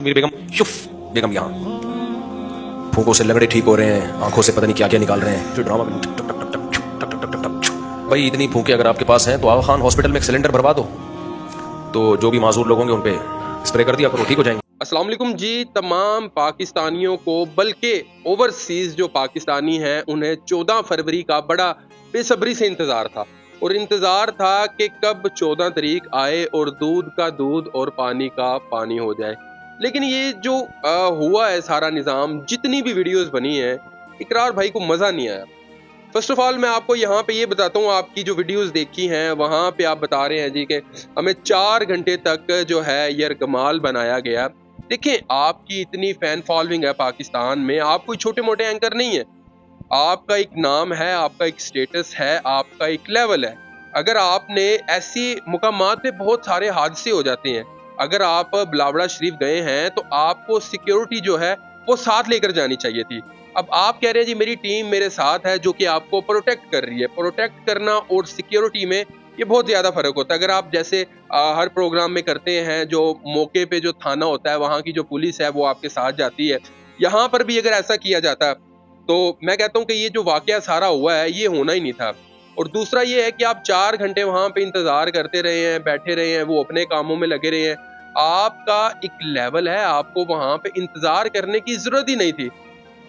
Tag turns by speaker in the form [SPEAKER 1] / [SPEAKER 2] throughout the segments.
[SPEAKER 1] मेरी बेगम शुफ बेगम यहाँ फूकों से लगड़े ठीक हो रहे हैं, आंखों से पता नहीं क्या क्या निकाल रहे हैं, जो ड्रामा में टक टक टक टक टक टक टक टक टक। भाई इतनी फूके अगर आपके पास हैं तो आगा खान हॉस्पिटल में एक सिलेंडर भरवा दो, तो जो भी माजूर लोग होंगे उन पे स्प्रे कर दिया करो, ठीक हो जाएंगे।
[SPEAKER 2] अस्सलाम वालेकुम जी। तमाम पाकिस्तानियों को, बल्कि ओवरसीज जो पाकिस्तानी हैं, उन्हें 14 फरवरी का बड़ा बेसब्री से इंतज़ार था। और इंतज़ार था कि कब 14 तारीख आए और दूध का दूध और पानी का पानी हो जाए। लेकिन ये जो हुआ है सारा निज़ाम, जितनी भी वीडियोस बनी हैं, इकरार भाई को मज़ा नहीं आया। फर्स्ट ऑफ ऑल मैं आपको यहाँ पे ये बताता हूँ, आपकी जो वीडियोस देखी हैं वहाँ पे आप बता रहे हैं जी कि हमें 4 घंटे तक जो है यरगमाल बनाया गया। देखें, आपकी इतनी फैन फॉलोइंग है पाकिस्तान में, आप कोई छोटे मोटे एंकर नहीं है। आपका एक नाम है, आपका एक स्टेटस है, आपका एक लेवल है। अगर आपने ऐसी मुकामात पे बहुत सारे हादसे हो जाते हैं, अगर आप बिलावड़ा शरीफ गए हैं तो आपको सिक्योरिटी जो है वो साथ लेकर जानी चाहिए थी। अब आप कह रहे हैं जी मेरी टीम मेरे साथ है जो कि आपको प्रोटेक्ट कर रही है। प्रोटेक्ट करना और सिक्योरिटी में ये बहुत ज़्यादा फ़र्क होता है। अगर आप जैसे हर प्रोग्राम में करते हैं, जो मौके पे जो थाना होता है वहाँ की जो पुलिस है वो आपके साथ जाती है, यहाँ पर भी अगर ऐसा किया जाता तो मैं कहता हूँ कि ये जो वाकया सारा हुआ है ये होना ही नहीं था। और दूसरा ये है कि आप 4 घंटे वहाँ पे इंतज़ार करते रहे हैं, बैठे रहे हैं, वो अपने कामों में लगे रहे हैं। आपका एक लेवल है, आपको वहाँ पे इंतज़ार करने की ज़रूरत ही नहीं थी।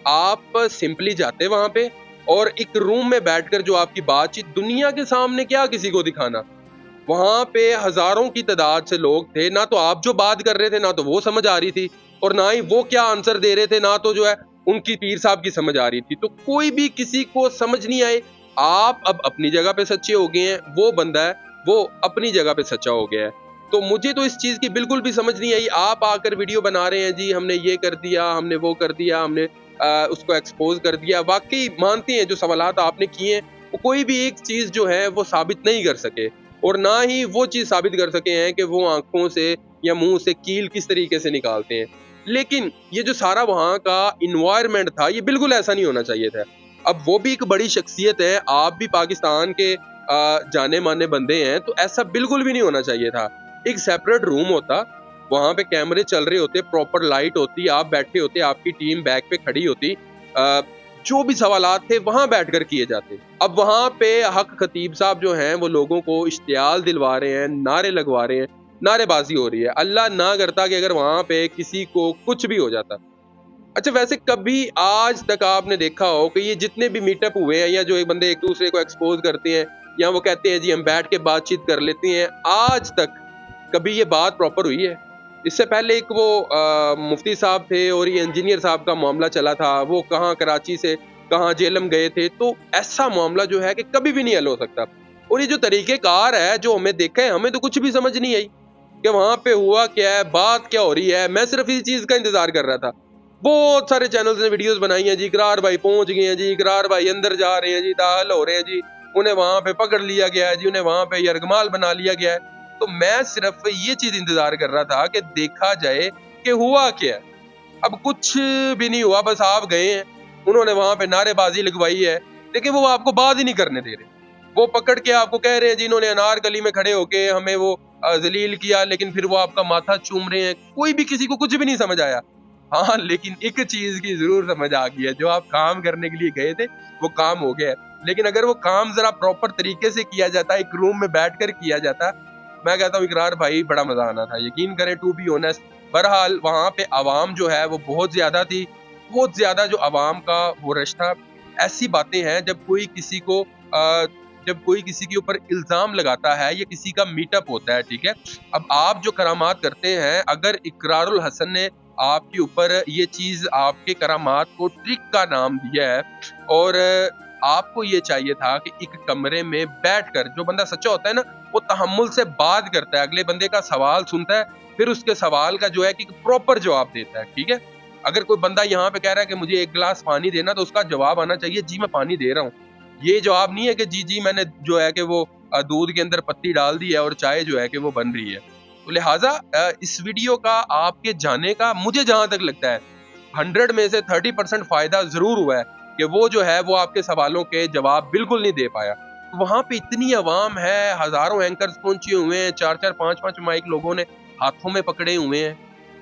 [SPEAKER 2] आप सिंपली जाते वहां पे और एक रूम में बैठकर जो आपकी बातचीत, दुनिया के सामने क्या किसी को दिखाना। वहां पे हजारों की तादाद से लोग थे, ना तो आप जो बात कर रहे थे ना तो वो समझ आ रही थी, और ना ही वो क्या आंसर दे रहे थे, ना तो जो है उनकी पीर साहब की समझ आ रही थी। तो कोई भी किसी को समझ नहीं आए। आप अब अपनी जगह पे सच्चे हो गए हैं, वो बंदा है वो अपनी जगह पे सच्चा हो गया है। तो मुझे तो इस चीज की बिल्कुल भी समझ नहीं आई। आप आकर वीडियो बना रहे हैं जी, हमने ये कर दिया, हमने वो कर दिया, हमने उसको एक्सपोज कर दिया। वाकई मानते हैं जो सवालात आपने किए हैं वो कोई भी एक चीज जो है वो साबित नहीं कर सके, और ना ही वो चीज साबित कर सके हैं कि वो आंखों से या मुंह से कील किस तरीके से निकालते हैं। लेकिन ये जो सारा वहाँ का इन्वायरमेंट था ये बिल्कुल ऐसा नहीं होना चाहिए था। अब वो भी एक बड़ी शख्सियत है, आप भी पाकिस्तान के जाने माने बंदे हैं, तो ऐसा बिल्कुल भी नहीं होना चाहिए था। एक सेपरेट रूम होता, वहां पे कैमरे चल रहे होते, प्रॉपर लाइट होती, आप बैठे होते, आपकी टीम बैक पे खड़ी होती, जो भी सवालात थे वहां बैठकर किए जाते। अब वहां पे हक खतीब साहब जो हैं वो लोगों को इश्तियाल दिलवा रहे हैं, नारे लगवा रहे हैं, नारेबाजी हो रही है। अल्लाह ना करता कि अगर वहां पे किसी को कुछ भी हो जाता। अच्छा, वैसे कभी आज तक आपने देखा हो कि ये जितने भी मीटअप हुए हैं, या जो एक बंदे एक दूसरे को एक्सपोज करते हैं, या वो कहते हैं जी हम बैठ के बातचीत कर लेते हैं, आज तक कभी ये बात प्रॉपर हुई है? इससे पहले एक वो मुफ्ती साहब थे और ये इंजीनियर साहब का मामला चला था, वो कहाँ कराची से कहाँ जेलम गए थे। तो ऐसा मामला जो है कि कभी भी नहीं हल हो सकता। और ये जो तरीकेकार है जो हमें देखा है, हमें तो कुछ भी समझ नहीं आई कि वहां पे हुआ क्या है, बात क्या हो रही है। मैं सिर्फ इस चीज का इंतजार कर रहा था। बहुत सारे चैनल्स ने वीडियोस बनाई हैं जी, इकरार भाई पहुंच गए हैं जी, इकरार भाई अंदर जा रहे हैं जी, दाखिल हो रहे हैं जी, उन्हें वहां पे पकड़ लिया गया है जी, उन्हें वहां पे यरगमाल बना लिया गया है। तो मैं सिर्फ ये चीज इंतजार कर रहा था कि देखा जाए कि हुआ क्या है। अब कुछ भी नहीं हुआ, बस आप गए हैं, उन्होंने वहां पे नारेबाजी लगवाई है, लेकिन वो आपको बात ही नहीं करने दे रहे। वो पकड़ के आपको कह रहे हैं जी इन्होंने अनारकली में खड़े होके हमें वो जलील किया, लेकिन फिर वो आपका माथा चूम रहे हैं। कोई भी किसी को कुछ भी नहीं समझ आया। हाँ, लेकिन एक चीज की जरूर समझ आ गई है, जो आप काम करने के लिए गए थे वो काम हो गया है। लेकिन अगर वो काम जरा प्रॉपर तरीके से किया जाता, एक रूम में बैठकर किया जाता, मैं कहता हूँ इकरार भाई बड़ा मजा आना था, यकीन करें, टू बी ऑनेस्ट। बहरहाल वहां पे आवाम जो है वो बहुत ज्यादा थी, बहुत ज्यादा जो आवाम का वो रश था। ऐसी बातें हैं जब कोई किसी को जब कोई किसी के ऊपर इल्जाम लगाता है या किसी का मीटअप होता है, ठीक है। अब आप जो करामात करते हैं, अगर इकरारुल हसन ने आपके ऊपर ये चीज, आपके करामात को ट्रिक का नाम दिया है, और आपको ये चाहिए था कि एक कमरे में बैठकर, जो बंदा सच्चा होता है ना वो तहम्मुल से बात करता है, अगले बंदे का सवाल सुनता है, फिर उसके सवाल का जो है कि प्रॉपर जवाब देता है, ठीक है। अगर कोई बंदा यहाँ पे कह रहा है कि मुझे 1 गिलास पानी देना, तो उसका जवाब आना चाहिए जी मैं पानी दे रहा हूँ। ये जवाब नहीं है कि जी मैंने जो है कि वो दूध के अंदर पत्ती डाल दी है और चाय जो है कि वो बन रही है। तो लिहाजा इस वीडियो का आपके जाने का, मुझे जहां तक लगता है 100 में से 30% फायदा जरूर हुआ है कि वो जो है वो आपके सवालों के जवाब बिल्कुल नहीं दे पाया। तो वहां पे इतनी आवाम है, हजारों एंकर्स पहुंचे हुए हैं, 4-4 5-5 माइक लोगों ने हाथों में पकड़े हुए हैं।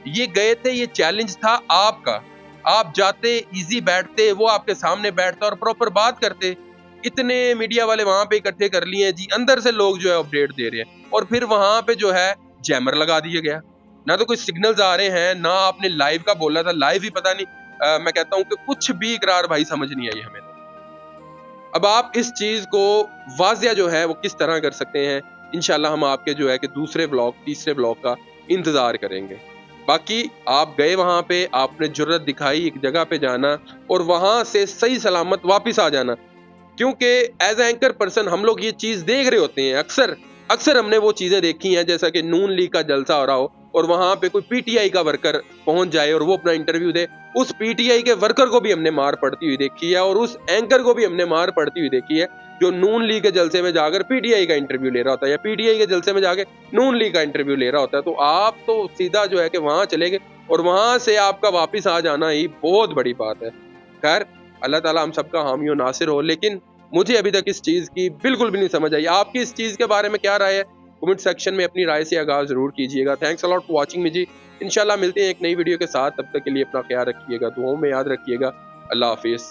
[SPEAKER 2] ये गए थे, ये चैलेंज था आपका। आप जाते, इजी बैठते, वो आपके सामने बैठता और प्रॉपर बात करते। इतने मीडिया वाले वहां पे इकट्ठे कर लिए जी, अंदर से लोग जो है अपडेट दे रहे हैं और फिर वहां पे जो है जैमर लगा दिया गया। ना तो कोई सिग्नल्स आ रहे हैं, ना आपने लाइव का बोला था, लाइव ही पता नहीं। मैं कहता हूं कि कुछ भी इकरार भाई समझ नहीं आई हमें। अब आप इस चीज को वाजिया जो है वो किस तरह कर सकते हैं, इंशाल्लाह हम आपके जो है कि दूसरे ब्लॉग, तीसरे ब्लॉग का इंतजार करेंगे। बाकी आप गए वहां पे, आपने जुर्रत दिखाई एक जगह पे जाना और वहां से सही सलामत वापस आ जाना, क्योंकि एज एंकर पर्सन हम लोग ये चीज देख रहे होते हैं। अक्सर हमने वो चीजें देखी हैं, जैसा कि नून लीग का जलसा हो रहा हो और वहां पे कोई पीटीआई का वर्कर पहुंच जाए और वो अपना इंटरव्यू दे। उस पीटीआई के वर्कर को भी हमने मार पड़ती हुई देखी है और उस एंकर को भी हमने मार पड़ती हुई देखी है जो नून लीग के जलसे में जाकर पीटीआई का इंटरव्यू ले रहा होता है या पीटीआई के जलसे में जाकर नून लीग का इंटरव्यू ले रहा होता है। तो आप तो सीधा जो है कि वहां चले गए और वहां से आपका वापिस आ जाना ही बहुत बड़ी बात है। खैर, अल्लाह ताला हम सबका हामी और नासिर हो, लेकिन मुझे अभी तक इस चीज की बिल्कुल भी नहीं समझ आई। आपकी इस चीज के बारे में क्या राय है? कमेंट सेक्शन में अपनी राय से आगाज जरूर कीजिएगा। Thanks a lot for watching me जी। इंशाल्लाह मिलते हैं एक नई वीडियो के साथ, तब तक के लिए अपना ख्याल रखिएगा, दुआओं में याद रखिएगा। अल्लाह हाफिज।